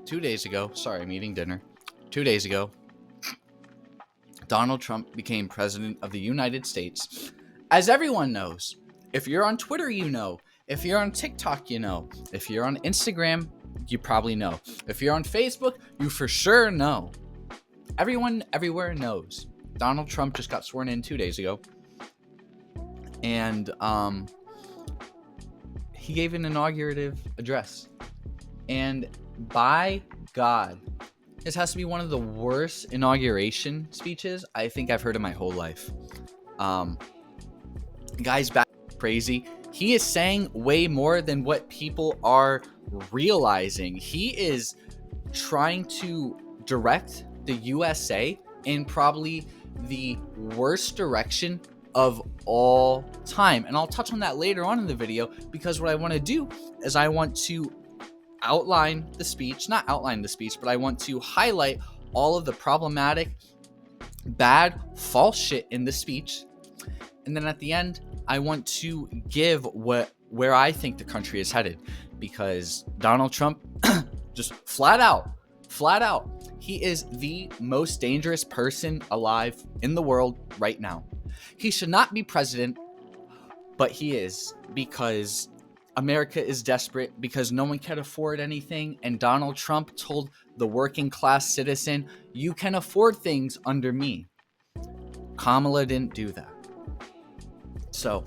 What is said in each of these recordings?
2 days ago, sorry, I'm eating dinner. 2 days ago, Donald Trump became president of the United States. As everyone knows, if you're on Twitter, you know. If you're on TikTok, you know. If you're on Instagram, you probably know. If you're on Facebook, you for sure know. Everyone everywhere knows. Donald Trump just got sworn in 2 days ago. And he gave an inaugurative address. And by God, this has to be one of the worst inauguration speeches I think I've heard in my whole life. Guy's back crazy. He is saying way more than what people are realizing. He is trying to direct the USA in probably the worst direction of all time. And I'll touch on that later on in the video, because what I want to do is I want to outline the speech, not outline the speech, but I want to highlight all of the problematic, bad, false shit in the speech. And then at the end, I want to give where I think the country is headed, because Donald Trump just flat out, he is the most dangerous person alive in the world right now. He should not be president, but he is, because America is desperate, because no one can afford anything, and Donald Trump told the working class citizen, you can afford things under me. Kamala didn't do that. So,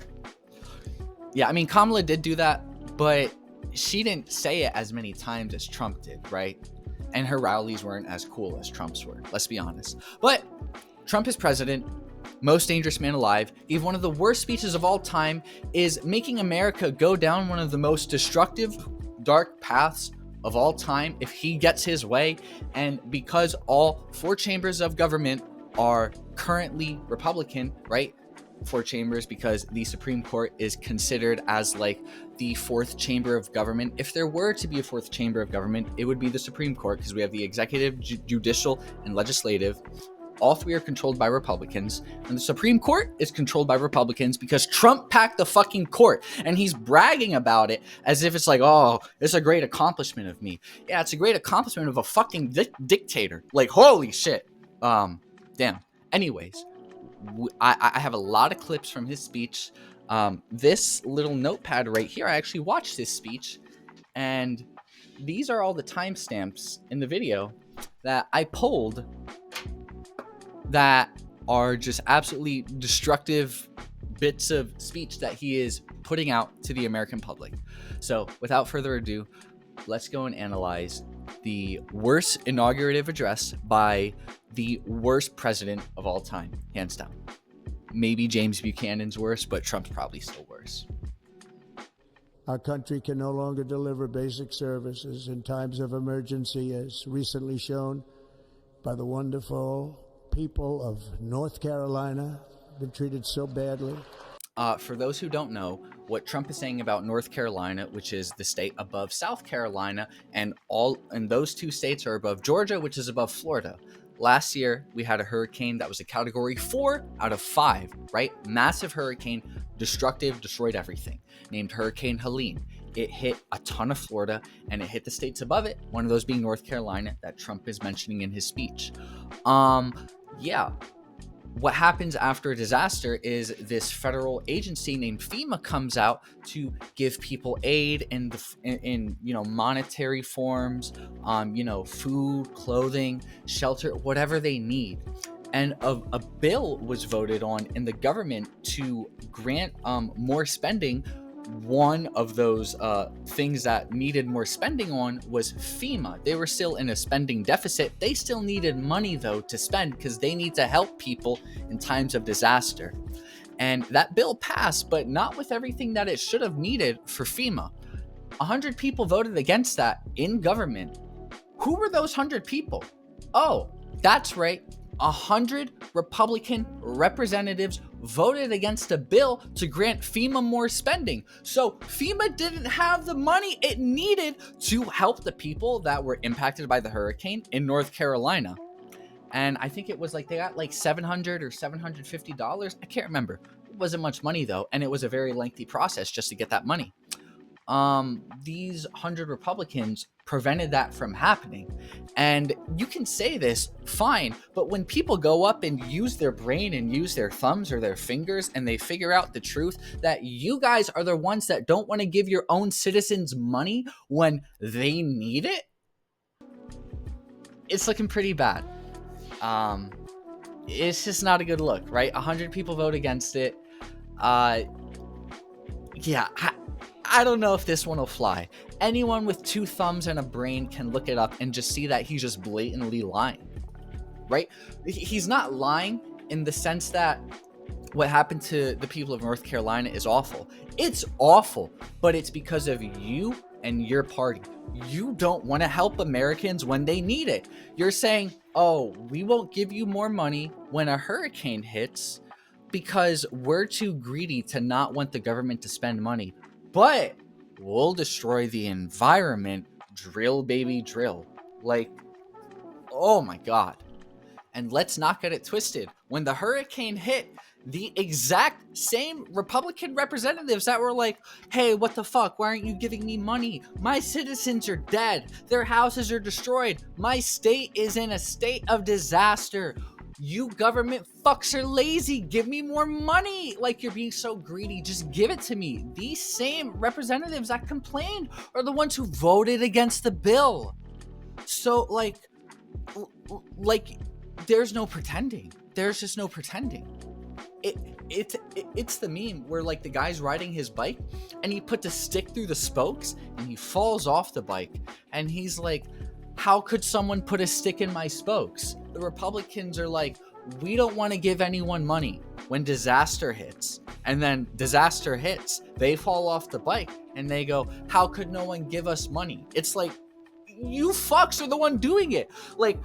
yeah, I mean, Kamala did do that, but she didn't say it as many times as Trump did, right? And her rallies weren't as cool as Trump's were, let's be honest. But Trump is president, most dangerous man alive, gave one of the worst speeches of all time, is making America go down one of the most destructive, dark paths of all time if he gets his way. And because all four chambers of government are currently Republican, right? Four chambers, because the Supreme Court is considered as like the fourth chamber of government. If there were to be a fourth chamber of government, it would be the Supreme Court, because we have the executive, judicial, and legislative. All three are controlled by Republicans, and the Supreme Court is controlled by Republicans because Trump packed the fucking court, and he's bragging about it as if it's like, oh, it's a great accomplishment of me. Yeah, it's a great accomplishment of a fucking dictator. Like, holy shit. Damn. Anyways, I have a lot of clips from his speech. This little notepad right here, I actually watched this speech, and these are all the timestamps in the video that I pulled that are just absolutely destructive bits of speech that he is putting out to the American public. So without further ado, let's go and analyze the worst inaugurative address by the worst president of all time, hands down. Maybe James Buchanan's worse, but Trump's probably still worse. Our country can no longer deliver basic services in times of emergency, as recently shown by the wonderful people of North Carolina, been treated so badly. For those who don't know, what Trump is saying about North Carolina, which is the state above South Carolina, and those two states are above Georgia, which is above Florida. Last year, we had a hurricane that was a category 4 out of 5, right? Massive hurricane, destructive, destroyed everything, named Hurricane Helene. It hit a ton of Florida, and it hit the states above it, one of those being North Carolina that Trump is mentioning in his speech. Yeah. What happens after a disaster is this federal agency named FEMA comes out to give people aid in monetary forms, food, clothing, shelter, whatever they need. And a bill was voted on in the government to grant more spending. One of those things that needed more spending on was FEMA. They were still in a spending deficit. They still needed money, though, to spend, because they need to help people in times of disaster. And that bill passed, but not with everything that it should have needed for FEMA. 100 people voted against that in government. Who were those 100 people? Oh, that's right. 100 Republican representatives voted against a bill to grant FEMA more spending. So FEMA didn't have the money it needed to help the people that were impacted by the hurricane in North Carolina. And I think it was like they got like $700 or $750. I can't remember. It wasn't much money though, and it was a very lengthy process just to get that money. these 100 Republicans prevented that from happening. And you can say this, fine, but when people go up and use their brain and use their thumbs or their fingers and they figure out the truth that you guys are the ones that don't want to give your own citizens money when they need it, it's looking pretty bad. It's just not a good look, right? 100 people vote against it. Yeah, I don't know if this one will fly. Anyone with two thumbs and a brain can look it up and just see that he's just blatantly lying, right? He's not lying in the sense that what happened to the people of North Carolina is awful. It's awful, but it's because of you and your party. You don't want to help Americans when they need it. You're saying, oh, we won't give you more money when a hurricane hits because we're too greedy to not want the government to spend money. But we'll destroy the environment, drill, baby, drill. Like, oh my God. And let's not get it twisted. When the hurricane hit, the exact same Republican representatives that were like, hey, what the fuck? Why aren't you giving me money? My citizens are dead. Their houses are destroyed. My state is in a state of disaster. You government fucks are lazy. Give me more money. Like, you're being so greedy. Just give it to me. These same representatives that complained are the ones who voted against the bill. So, like, there's no pretending. There's just no pretending. It's the meme where, like, the guy's riding his bike and he put the stick through the spokes and he falls off the bike and he's like, how could someone put a stick in my spokes? The Republicans are like, we don't want to give anyone money when disaster hits. And then disaster hits, they fall off the bike and they go, how could no one give us money? It's like, you fucks are the one doing it. Like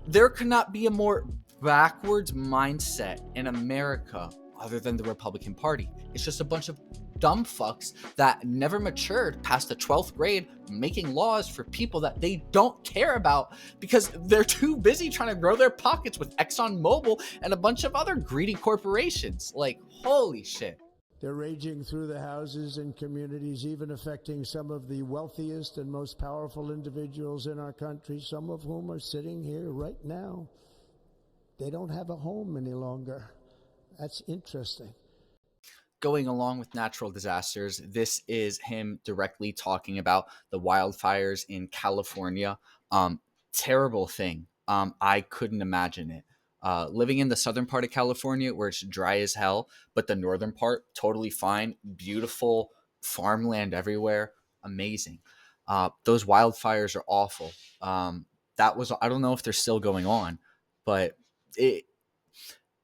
there could not be a more backwards mindset in America other than the Republican Party. It's just a bunch of dumb fucks that never matured past the 12th grade making laws for people that they don't care about because they're too busy trying to grow their pockets with ExxonMobil and a bunch of other greedy corporations. Like, holy shit. They're raging through the houses and communities, even affecting some of the wealthiest and most powerful individuals in our country, some of whom are sitting here right now. They don't have a home any longer. That's interesting. Going along with natural disasters, this is him directly talking about the wildfires in California. Terrible thing. I couldn't imagine it. Living in the southern part of California where it's dry as hell, but the northern part, totally fine. Beautiful farmland everywhere. Amazing. Those wildfires are awful. I don't know if they're still going on, but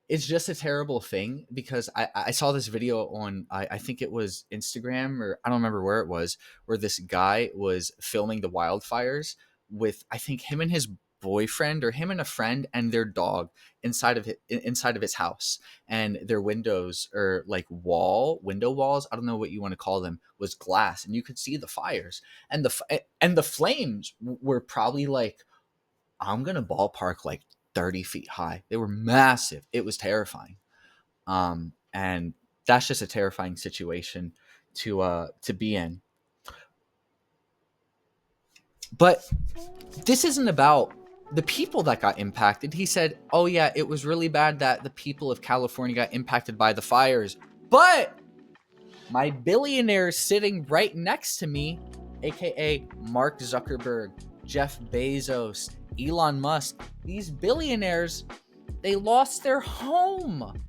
it's just a terrible thing because I saw this video on, I think it was Instagram or I don't remember where it was, where this guy was filming the wildfires with, I think, him and his boyfriend or him and a friend and their dog inside of his house, and their windows or like window walls, I don't know what you want to call them, was glass, and you could see the fires, and the flames were probably like, I'm gonna ballpark like 30 feet high. They were massive. It was terrifying. And that's just a terrifying situation to be in. But this isn't about the people that got impacted. He said, oh yeah, it was really bad that the people of California got impacted by the fires. But my billionaire sitting right next to me, aka Mark Zuckerberg, Jeff Bezos, Elon Musk, these billionaires, they lost their home.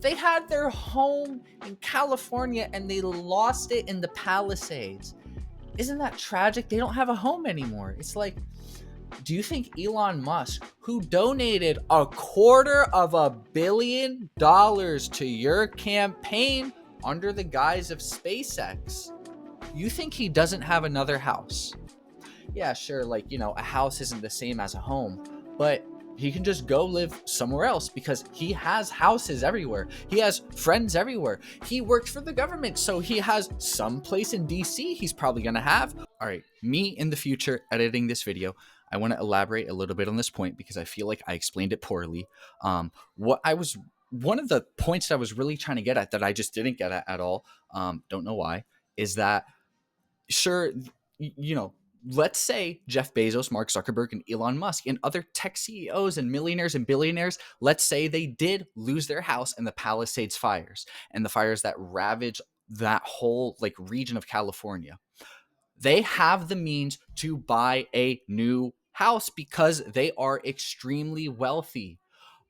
They had their home in California and they lost it in the Palisades. Isn't that tragic? They don't have a home anymore. It's like, do you think Elon Musk, who donated $250 million to your campaign under the guise of SpaceX, you think he doesn't have another house? Yeah, sure, like, a house isn't the same as a home, but he can just go live somewhere else because he has houses everywhere. He has friends everywhere. He works for the government, so he has some place in DC he's probably going to have. All right, me in the future editing this video, I want to elaborate a little bit on this point because I feel like I explained it poorly. One of the points that I was really trying to get at that I just didn't get at all, don't know why, is that sure, let's say Jeff Bezos, Mark Zuckerberg, and Elon Musk and other tech CEOs and millionaires and billionaires, let's say they did lose their house in the Palisades fires and the fires that ravaged that whole like region of California. They have the means to buy a new house because they are extremely wealthy.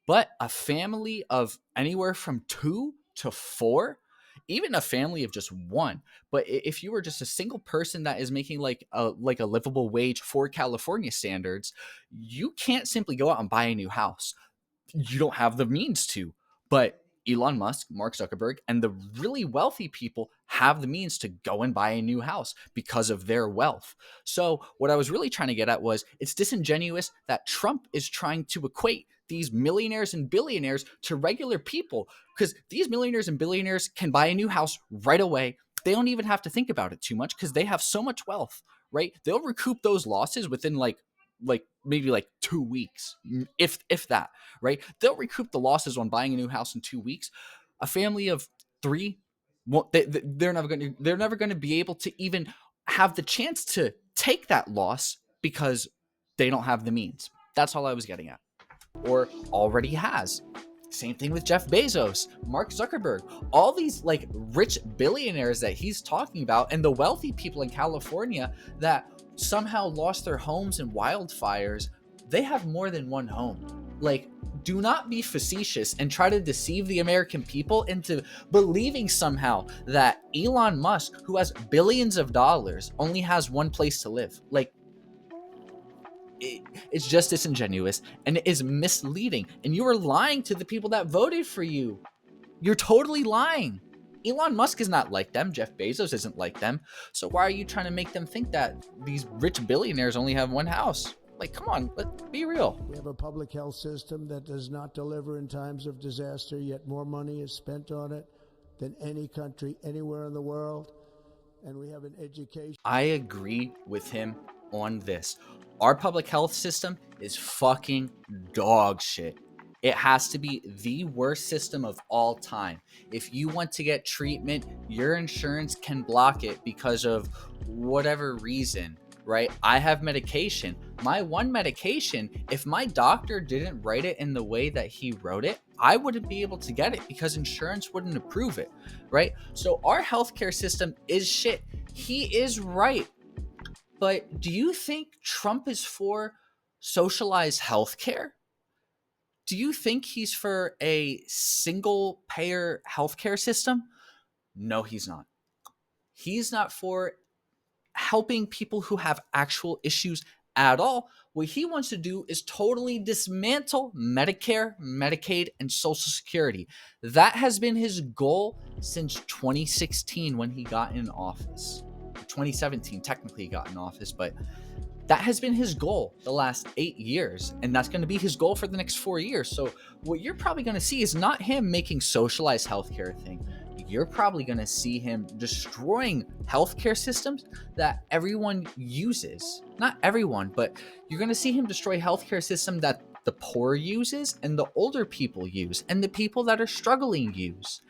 But a family of anywhere from 2 to 4, even a family of just one, but if you were just a single person that is making like a livable wage for California standards, you can't simply go out and buy a new house. You don't have the means to. But Elon Musk, Mark Zuckerberg, and the really wealthy people have the means to go and buy a new house because of their wealth. So, what I was really trying to get at was it's disingenuous that Trump is trying to equate these millionaires and billionaires to regular people, because these millionaires and billionaires can buy a new house right away. They don't even have to think about it too much because they have so much wealth, right? They'll recoup those losses within like maybe like 2 weeks, if that, right? They'll recoup the losses on buying a new house in 2 weeks. A family of three, well, they're never going to be able to even have the chance to take that loss because they don't have the means. That's all I was getting at, or already has. Same thing with Jeff Bezos, Mark Zuckerberg, all these like rich billionaires that he's talking about, and the wealthy people in California that somehow lost their homes in wildfires. They have more than one home. Like, do not be facetious and try to deceive the American people into believing somehow that Elon Musk, who has billions of dollars, only has one place to live. Like, it's just disingenuous and it is misleading. And you are lying to the people that voted for you. You're totally lying. Elon Musk is not like them. Jeff Bezos isn't like them. So why are you trying to make them think that these rich billionaires only have one house? Like, come on, let's be real. We have a public health system that does not deliver in times of disaster, yet more money is spent on it than any country anywhere in the world. And we have an education. I agree with him on this. Our public health system is fucking dog shit. It has to be the worst system of all time. If you want to get treatment, your insurance can block it because of whatever reason, right? I have medication. My one medication, if my doctor didn't write it in the way that he wrote it, I wouldn't be able to get it because insurance wouldn't approve it, right? So our healthcare system is shit. He is right. But do you think Trump is for socialized healthcare? Do you think he's for a single payer healthcare system? No, he's not. He's not for helping people who have actual issues at all. What he wants to do is totally dismantle Medicare, Medicaid, and Social Security. That has been his goal since 2016 when he got in office. 2017, technically, he got in office, but that has been his goal the last 8 years, and that's going to be his goal for the next 4 years. So what you're probably going to see is not him making socialized healthcare a thing. You're probably going to see him destroying healthcare systems that everyone uses. Not everyone, but you're going to see him destroy healthcare system that the poor uses and the older people use and the people that are struggling use,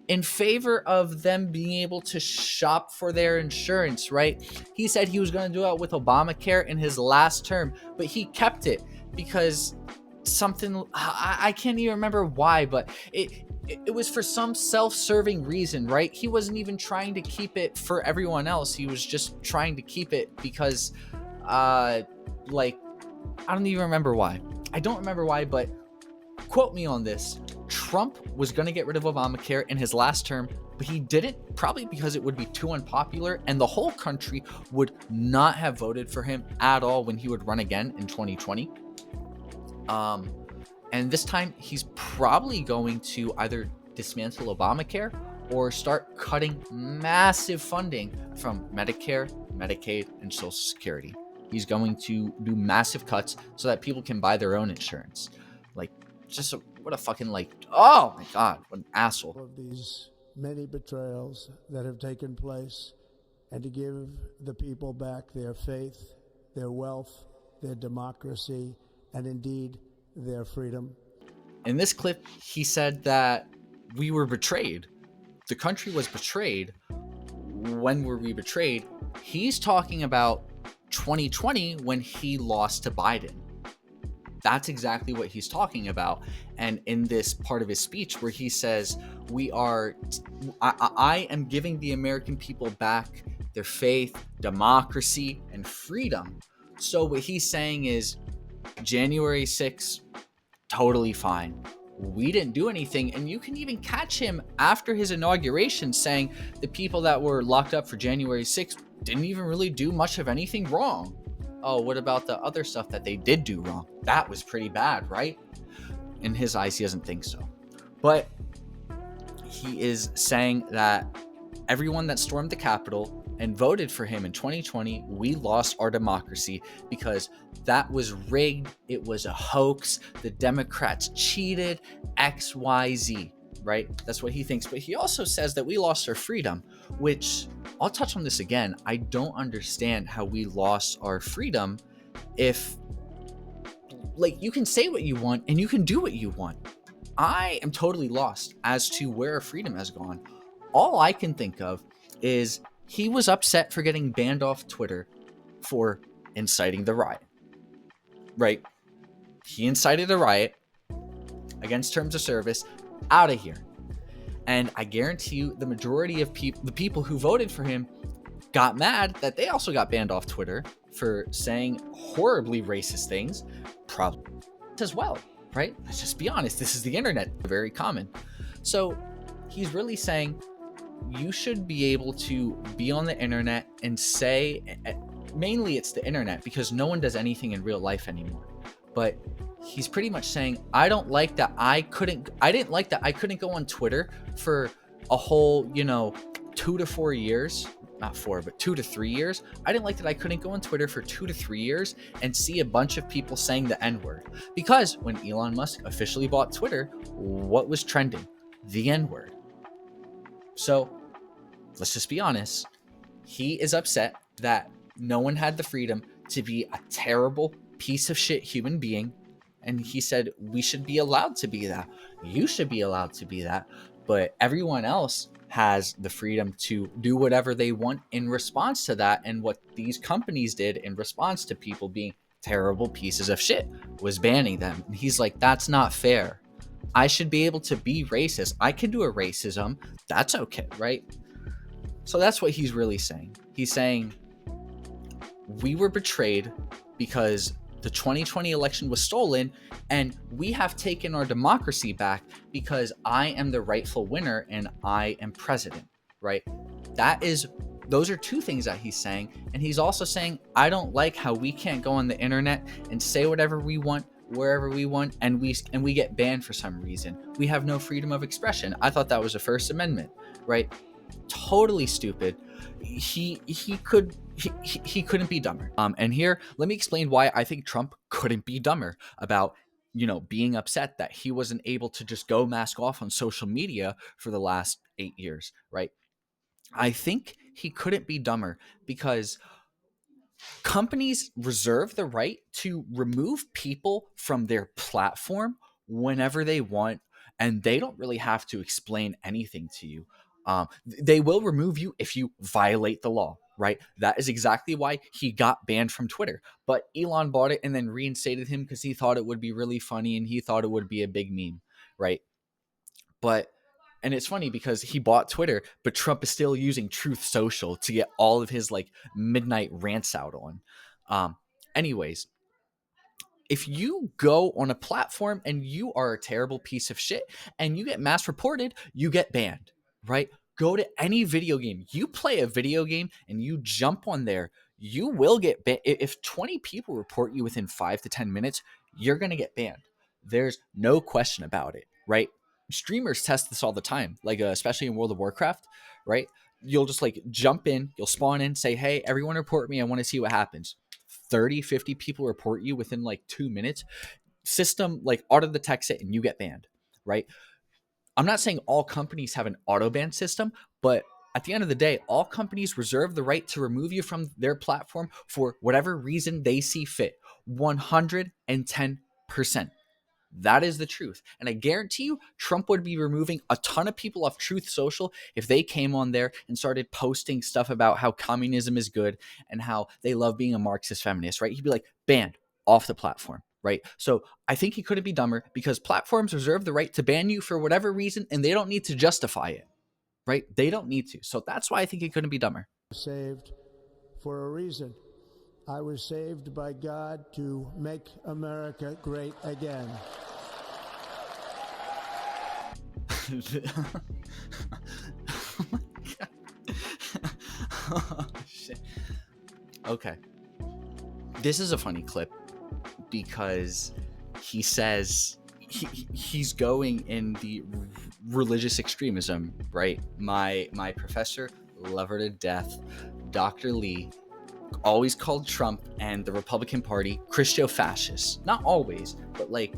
in favor of them being able to shop for their insurance, right? He said he was going to do it with Obamacare in his last term, but he kept it because something, I can't even remember why, but it was for some self-serving reason, right? He wasn't even trying to keep it for everyone else. He was just trying to keep it because, like, I don't even remember why. I don't remember why, but quote me on this. Trump was going to get rid of Obamacare in his last term, but he didn't, probably because it would be too unpopular and the whole country would not have voted for him at all when he would run again in 2020. And this time he's probably going to either dismantle Obamacare or start cutting massive funding from Medicare, Medicaid, and Social Security. He's going to do massive cuts so that people can buy their own insurance. Like, just what a fucking, like, oh my God, what an asshole. Of these many betrayals that have taken place, and to give the people back their faith, their wealth, their democracy, and indeed their freedom. In this clip, he said that we were betrayed. The country was betrayed. when were we betrayed? He's talking about 2020 when he lost to Biden. That's exactly what he's talking about. And in this part of his speech where he says, I am giving the American people back their faith, democracy, and freedom. So what he's saying is January 6th, totally fine. We didn't do anything. And you can even catch him after his inauguration saying the people that were locked up for January 6th didn't even really do much of anything wrong. Oh, what about the other stuff that they did do wrong? That was pretty bad, right? In his eyes, he doesn't think so. But he is saying that everyone that stormed the Capitol and voted for him in 2020, we lost our democracy because that was rigged. It was a hoax. The Democrats cheated, XYZ, right? That's what he thinks. But he also says that we lost our freedom, which I'll touch on this again. I don't understand how we lost our freedom if, like, you can say what you want and you can do what you want. I am totally lost as to where our freedom has gone. All I can think of is he was upset for getting banned off Twitter for inciting the riot, right? He incited a riot against terms of service. Out of here. And I guarantee you the majority of the people who voted for him got mad that they also got banned off Twitter for saying horribly racist things, probably as well, right? Let's just be honest. This is the internet, very common. So he's really saying you should be able to be on the internet and say, mainly it's the internet because no one does anything in real life anymore. But he's pretty much saying, I didn't like that I couldn't go on Twitter for a whole, 2 to 4 years. Not 4, but 2 to 3 years. I didn't like that I couldn't go on Twitter for 2 to 3 years and see a bunch of people saying the N-word. Because when Elon Musk officially bought Twitter, what was trending? The N-word. So let's just be honest. He is upset that no one had the freedom to be a terrible piece of shit human being. And he said, we should be allowed to be that. You should be allowed to be that. But everyone else has the freedom to do whatever they want in response to that. And what these companies did in response to people being terrible pieces of shit was banning them. And he's like, that's not fair. I should be able to be racist. I can do a racism. That's okay, right? So that's what he's really saying. He's saying we were betrayed because the 2020 election was stolen, and we have taken our democracy back because I am the rightful winner and I am president, right? Those are two things that he's saying. And he's also saying, I don't like how we can't go on the internet and say whatever we want, wherever we want, and we get banned for some reason. We have no freedom of expression. I thought that was the First Amendment, right? Totally stupid. He couldn't be dumber. And here, let me explain why I think Trump couldn't be dumber about, being upset that he wasn't able to just go mask off on social media for the last 8 years, right? I think he couldn't be dumber because companies reserve the right to remove people from their platform whenever they want, and they don't really have to explain anything to you. They will remove you if you violate the law, right? That is exactly why he got banned from Twitter. But Elon bought it and then reinstated him because he thought it would be really funny and he thought it would be a big meme, right? And it's funny because he bought Twitter, but Trump is still using Truth Social to get all of his like midnight rants out on. Anyways, if you go on a platform and you are a terrible piece of shit and you get mass reported, you get banned, right? Go to any video game. You play a video game and you jump on there, you will get banned. If 20 people report you within 5 to 10 minutes, you're going to get banned. There's no question about it, right? Streamers test this all the time, like especially in World of Warcraft, right? You'll just like jump in, you'll spawn in, say, hey, everyone report me. I want to see what happens. 30, 50 people report you within like 2 minutes. System like auto detects it and you get banned, right? I'm not saying all companies have an auto ban system, but at the end of the day, all companies reserve the right to remove you from their platform for whatever reason they see fit. 110%. That is the truth. And I guarantee you, Trump would be removing a ton of people off Truth Social if they came on there and started posting stuff about how communism is good and how they love being a Marxist feminist, right? He'd be like, banned off the platform, right? So I think he couldn't be dumber because platforms reserve the right to ban you for whatever reason and they don't need to justify it, right? They don't need to. So that's why I think he couldn't be dumber. Saved for a reason. I was saved by God to make America great again. Oh my God. Oh, shit. Okay. This is a funny clip because he says he's going in the religious extremism, right? My professor, love her to death, Dr. Lee, always called Trump and the Republican Party Christo-fascists. Not always, but like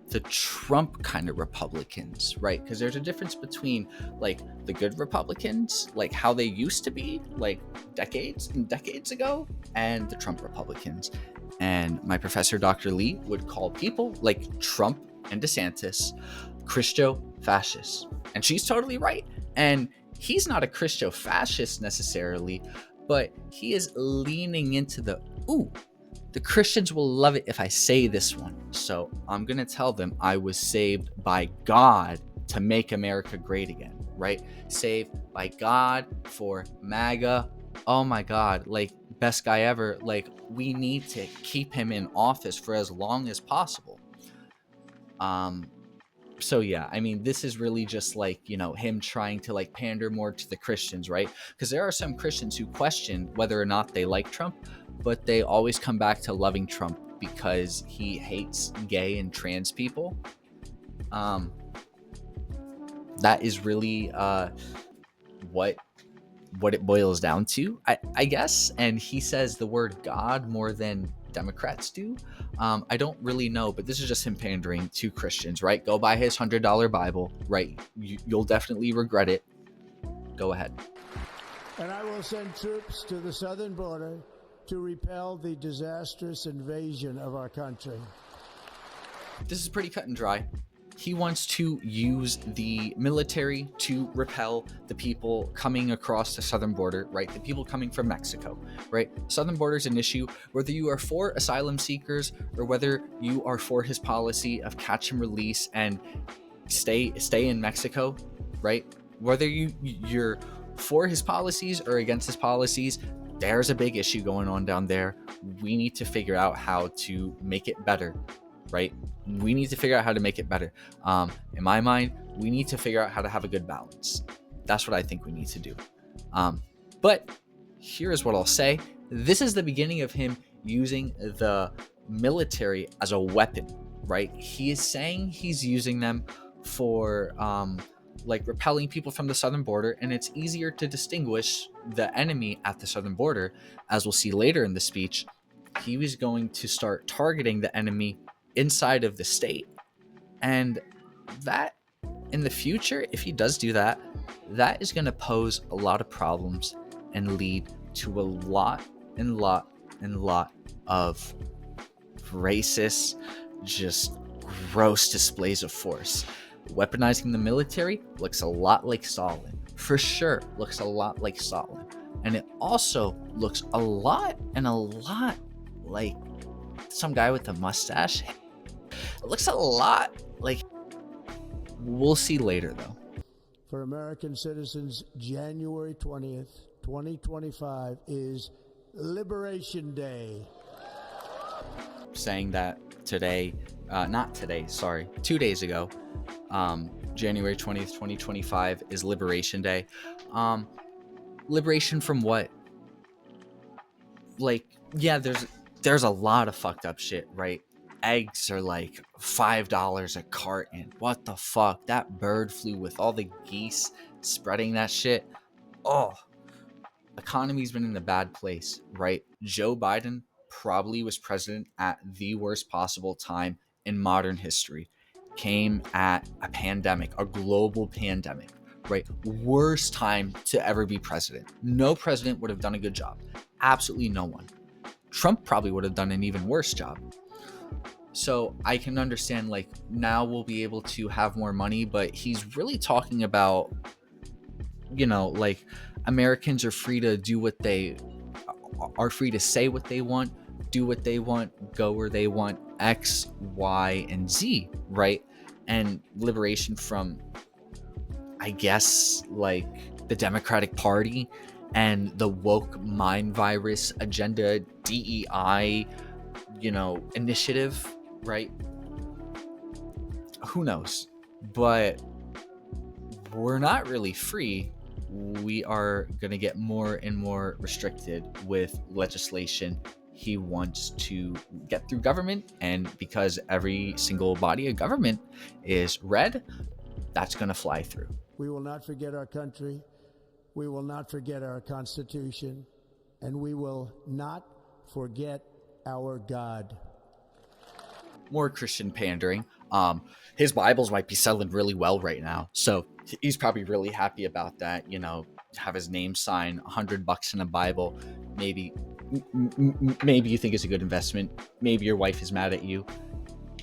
the Trump kind of Republicans, right? Because there's a difference between like the good Republicans, like how they used to be like decades and decades ago, and the Trump Republicans. And my professor, Dr. Lee, would call people like Trump and DeSantis Christo-fascists. And she's totally right. And he's not a Christo-fascist necessarily, but he is leaning into the, ooh, the Christians will love it if I say this one. So I'm going to tell them I was saved by God to make America great again, right? Saved by God for MAGA. Oh my God, like best guy ever. Like we need to keep him in office for as long as possible. So yeah, I mean, this is really just like, you know, him trying to like pander more to the Christians, right? Because there are some Christians who question whether or not they like Trump, but they always come back to loving Trump because he hates gay and trans people. That is really what it boils down to, I guess. And he says the word God more than Democrats do. I don't really know, but this is just him pandering to Christians, right? Go buy his $100 Bible, right? You'll definitely regret it. Go ahead. And I will send troops to the southern border to repel the disastrous invasion of our country. This is pretty cut and dry. He wants to use the military to repel the people coming across the southern border, right? The people coming from Mexico, right? Southern border is an issue, whether you are for asylum seekers or whether you are for his policy of catch and release and stay in Mexico, right? Whether you're for his policies or against his policies, there's a big issue going on down there. We need to figure out how to make it better, right? We need to figure out how to make it better. In my mind, we need to figure out how to have a good balance. That's what I think we need to do. But here's what I'll say. This is the beginning of him using the military as a weapon, right? He is saying he's using them for like repelling people from the southern border, and it's easier to distinguish the enemy at the southern border. As we'll see later in the speech, he was going to start targeting the enemy inside of the state, and that in the future, if he does do that, that is going to pose a lot of problems and lead to a lot of racist, just gross displays of force. Weaponizing the military looks a lot like Stalin, for sure. Looks a lot like Stalin, and it also looks a lot like some guy with a mustache. It looks a lot like. We'll see later, though. For American citizens, January 20th, 2025 is Liberation Day. Saying that today, not today, sorry, 2 days ago, January 20th, 2025 is Liberation Day. Liberation from what? Like, yeah, there's a lot of fucked up shit, right? Eggs are like $5 a carton. What the fuck? That bird flu with all the geese spreading that shit. Oh, economy's been in a bad place, right? Joe Biden probably was president at the worst possible time in modern history. Came at a pandemic, a global pandemic, right? Worst time to ever be president. No president would have done a good job. Absolutely no one. Trump probably would have done an even worse job. So I can understand, like, now we'll be able to have more money, but he's really talking about, like, Americans are free to do what they are free to say what they want, do what they want, go where they want, X, Y, and Z, right? And liberation from, I guess, like, the Democratic Party and the woke mind virus agenda, DEI, initiative, right? Who knows? But we're not really free. We are going to get more and more restricted with legislation he wants to get through government. And because every single body of government is red, that's going to fly through. We will not forget our country. We will not forget our Constitution. And we will not forget our God. More Christian pandering. His Bibles might be selling really well right now, so he's probably really happy about that. Have his name sign $100 in a Bible. Maybe, maybe you think it's a good investment. Maybe your wife is mad at you.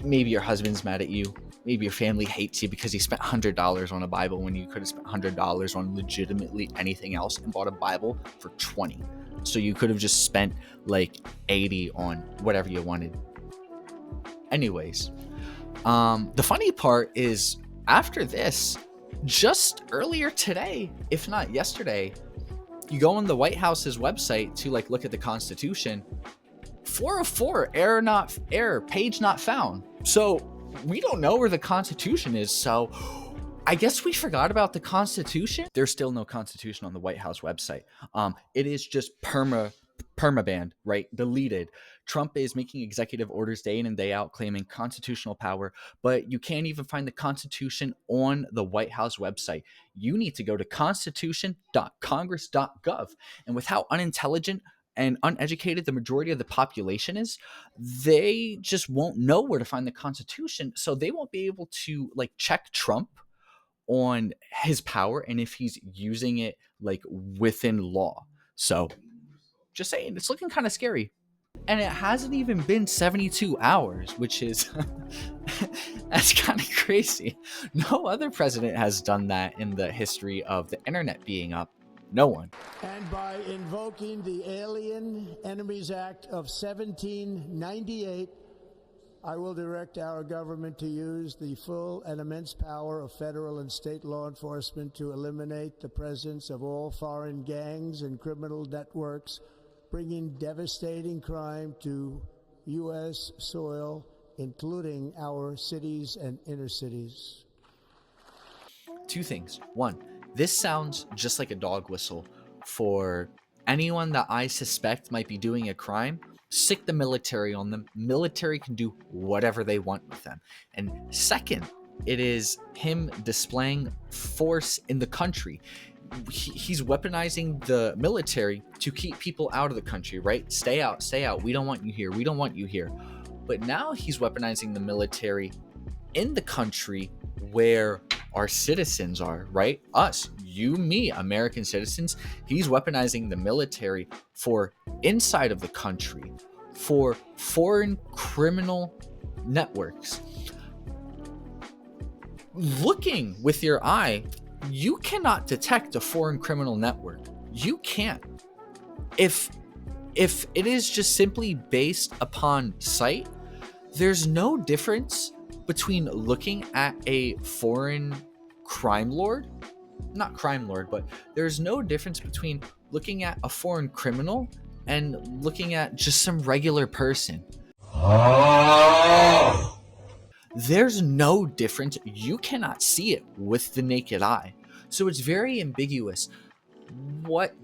Maybe your husband's mad at you. Maybe your family hates you because you spent $100 on a Bible when you could have spent $100 on legitimately anything else and bought a Bible for $20. So you could have just spent like $80 on whatever you wanted. Anyways, the funny part is, after this, just earlier today, if not yesterday, you go on the White House's website to look at the Constitution. 404 error, page not found. So we don't know where the Constitution is. So I guess we forgot about the Constitution. There's still no Constitution on the White House website. It is just permabanned, right? Deleted. Trump is making executive orders day in and day out claiming constitutional power, but you can't even find the Constitution on the White House website. You need to go to constitution.congress.gov. And with how unintelligent and uneducated the majority of the population is, they just won't know where to find the Constitution. So they won't be able to check Trump on his power and if he's using it within law. So just saying, it's looking kind of scary. And it hasn't even been 72 hours, which is that's kind of crazy. No other president has done that in the history of the internet being up. No one. And by invoking the Alien Enemies Act of 1798, I will direct our government to use the full and immense power of federal and state law enforcement to eliminate the presence of all foreign gangs and criminal networks, bringing devastating crime to U.S. soil, including our cities and inner cities. Two things. One, this sounds just like a dog whistle for anyone that I suspect might be doing a crime. Stick the military on them. Military can do whatever they want with them. And second, it is him displaying force in the country. He's weaponizing the military to keep people out of the country, right? Stay out, stay out. We don't want you here. We don't want you here. But now he's weaponizing the military in the country where our citizens are, right? Us, you, me, American citizens. He's weaponizing the military for inside of the country, for foreign criminal networks. Looking with your eye, you cannot detect a foreign criminal network. You can't. If it is just simply based upon sight, there's no difference between looking at a foreign crime lord, not crime lord, but there's no difference between looking at a foreign criminal and looking at just some regular person. There's no difference. You cannot see it with the naked eye. So it's very ambiguous. What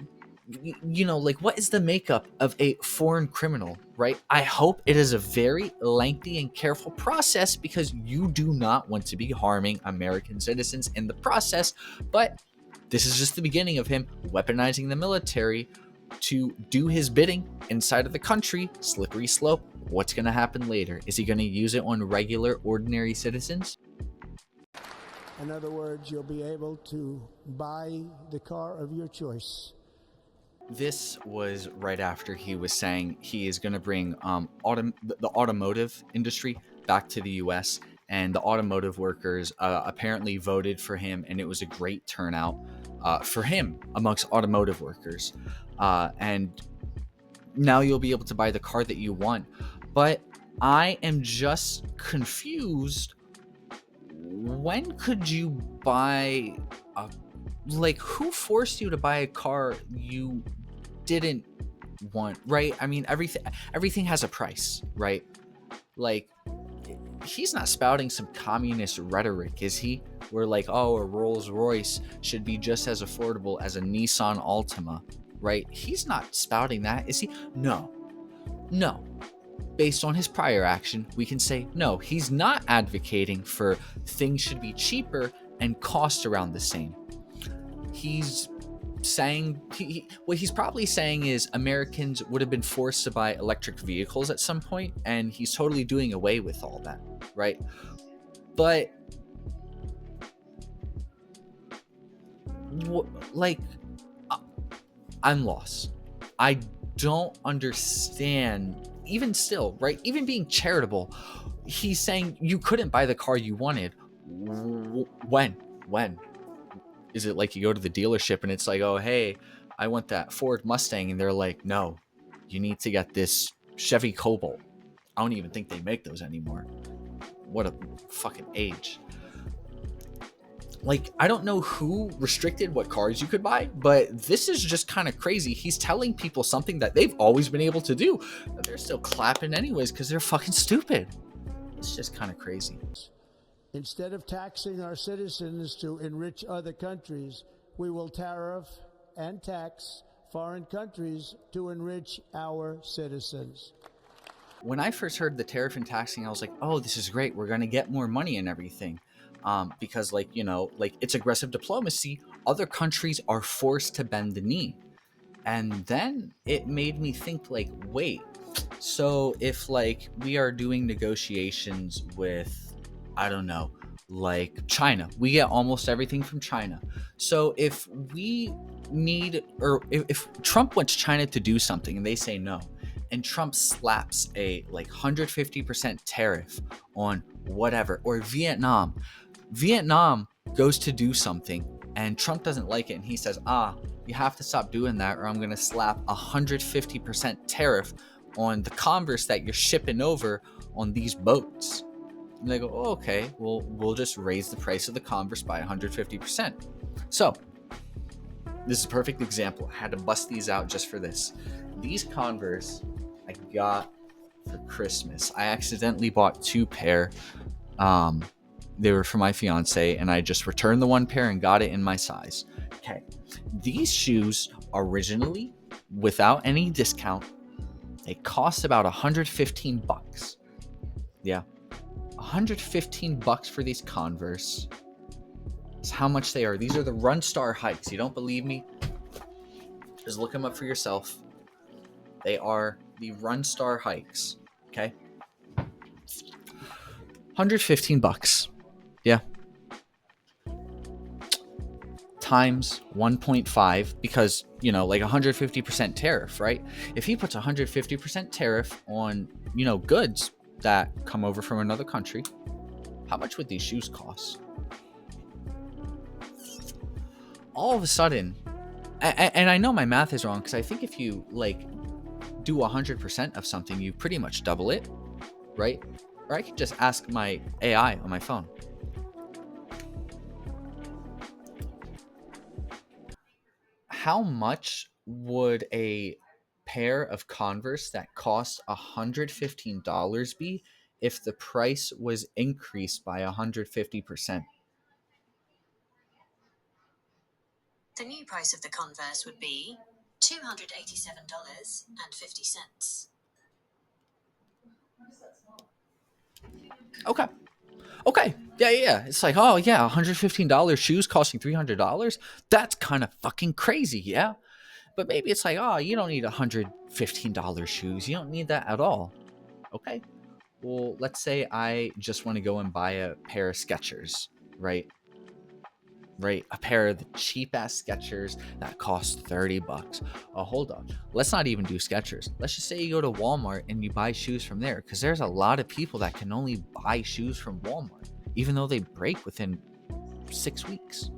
is the makeup of a foreign criminal, right? I hope it is a very lengthy and careful process because you do not want to be harming American citizens in the process. But this is just the beginning of him weaponizing the military to do his bidding inside of the country. Slippery slope. What's going to happen later? Is he going to use it on regular, ordinary citizens? In other words, you'll be able to buy the car of your choice. This was right after he was saying he is going to bring the automotive industry back to the US, and the automotive workers apparently voted for him, and it was a great turnout for him amongst automotive workers. And now you'll be able to buy the car that you want. But I am just confused. When could you buy a, like, who forced you to buy a car you didn't want, right? I mean, everything has a price, right? Like, he's not spouting some communist rhetoric, is he? Where like, oh, a Rolls Royce should be just as affordable as a Nissan Altima, right? He's not spouting that, is he? No, no. Based on his prior action, we can say no, he's not advocating for things should be cheaper and cost around the same. He's saying what he's probably saying is Americans would have been forced to buy electric vehicles at some point, and he's totally doing away with all that, right? But like, I'm lost. I don't understand. Even still, right? Even being charitable, he's saying you couldn't buy the car you wanted. When? Is it like you go to the dealership and it's like, oh, hey, I want that Ford Mustang, and they're like, no, you need to get this Chevy Cobalt. I don't even think they make those anymore. What a fucking age. Like, I don't know who restricted what cars you could buy, but this is just kind of crazy. He's telling people something that they've always been able to do, but they're still clapping anyways because they're fucking stupid. It's just kind of crazy. Instead of taxing our citizens to enrich other countries, we will tariff and tax foreign countries to enrich our citizens. When I first heard the tariff and taxing, I was like, oh, this is great. We're going to get more money and everything. Because, like, you know, like, it's aggressive diplomacy. Other countries are forced to bend the knee. And then it made me think, like, wait, so if, like, we are doing negotiations with, I don't know, like China, we get almost everything from China. So if we need, or if Trump wants China to do something and they say no, and Trump slaps a like 150% tariff on whatever, or Vietnam goes to do something and Trump doesn't like it and he says, you have to stop doing that or I'm going to slap 150% tariff on the Converse that you're shipping over on these boats. And they go, oh, okay, well, we'll just raise the price of the Converse by 150%. So this is a perfect example. I had to bust these out just for this. These Converse I got for Christmas. I accidentally bought 2 pair. They were for my fiance, and I just returned the 1 pair and got it in my size. Okay. These shoes originally, without any discount, they cost about $115. Yeah. $115 for these Converse. That's how much they are. These are the Run Star hikes. You don't believe me? Just look them up for yourself. They are the Run Star hikes. Okay. $115. Yeah. Times 1.5 because, you know, like 150% tariff, right? If he puts 150% tariff on, you know, goods that come over from another country, how much would these shoes cost? All of a sudden, and I know my math is wrong because I think if you like do 100% of something, you pretty much double it, right? Or I could just ask my AI on my phone. How much would a pair of Converse that cost $115 be if the price was increased by 150%? The new price of the Converse would be $287.50. Okay. Yeah. It's like, oh, yeah, $115 shoes costing $300. That's kind of fucking crazy, yeah? But maybe it's like, oh, you don't need $115 shoes. You don't need that at all. Okay. Well, let's say I just want to go and buy a pair of Skechers, right? right? A pair of the cheap ass Skechers that cost $30. Oh, hold on. Let's not even do Skechers. Let's just say you go to Walmart and you buy shoes from there, because there's a lot of people that can only buy shoes from Walmart, even though they break within 6 weeks.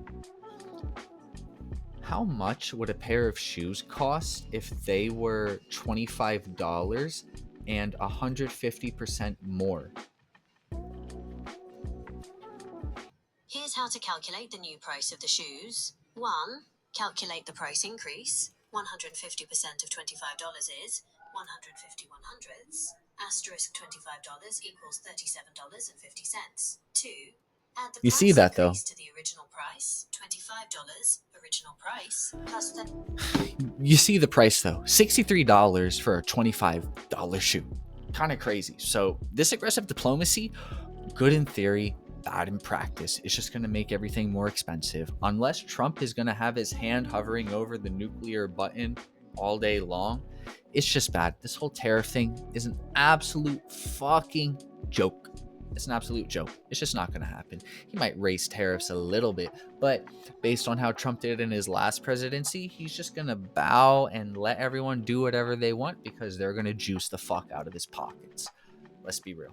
How much would a pair of shoes cost if they were $25 and 150% more? Here's how to calculate the new price of the shoes. 1. Calculate the price increase. 150% of $25 is 151 hundredths. Asterisk $25 equals $37.50. 2. Add the You see price that though? increase to the original price, $25, original price, plus the... You see the price though, $63 for a $25 shoe. Kind of crazy. So this aggressive diplomacy, good in theory, bad in practice. It's just going to make everything more expensive, unless Trump is going to have his hand hovering over the nuclear button all day long. It's just bad. This whole tariff thing is an absolute fucking joke. It's an absolute joke. It's just not going to happen. He might raise tariffs a little bit, but based on how Trump did in his last presidency, he's just going to bow and let everyone do whatever they want because they're going to juice the fuck out of his pockets. Let's be real.